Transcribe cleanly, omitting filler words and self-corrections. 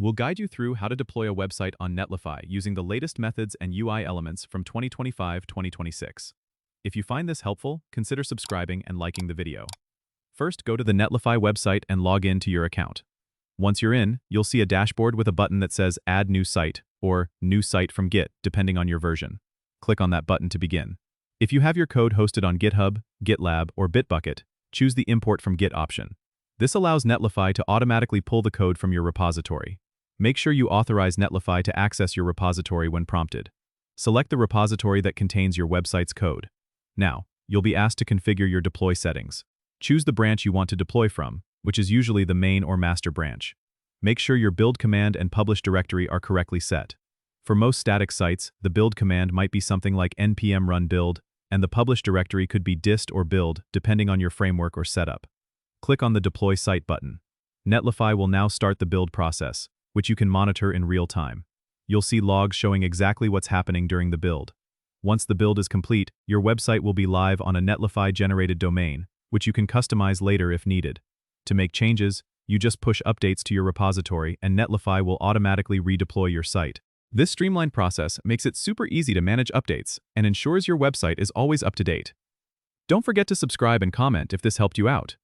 We'll guide you through how to deploy a website on Netlify using the latest methods and UI elements from 2025-2026. If you find this helpful, consider subscribing and liking the video. First, go to the Netlify website and log in to your account. Once you're in, you'll see a dashboard with a button that says Add New Site or New Site from Git, depending on your version. Click on that button to begin. If you have your code hosted on GitHub, GitLab, or Bitbucket, choose the Import from Git option. This allows Netlify to automatically pull the code from your repository. Make sure you authorize Netlify to access your repository when prompted. Select the repository that contains your website's code. Now, you'll be asked to configure your deploy settings. Choose the branch you want to deploy from, which is usually the main or master branch. Make sure your build command and publish directory are correctly set. For most static sites, the build command might be something like npm run build, and the publish directory could be dist or build, depending on your framework or setup. Click on the Deploy Site button. Netlify will now start the build process, which you can monitor in real time. You'll see logs showing exactly what's happening during the build. Once the build is complete, your website will be live on a Netlify-generated domain, which you can customize later if needed. To make changes, you just push updates to your repository and Netlify will automatically redeploy your site. This streamlined process makes it super easy to manage updates and ensures your website is always up to date. Don't forget to subscribe and comment if this helped you out.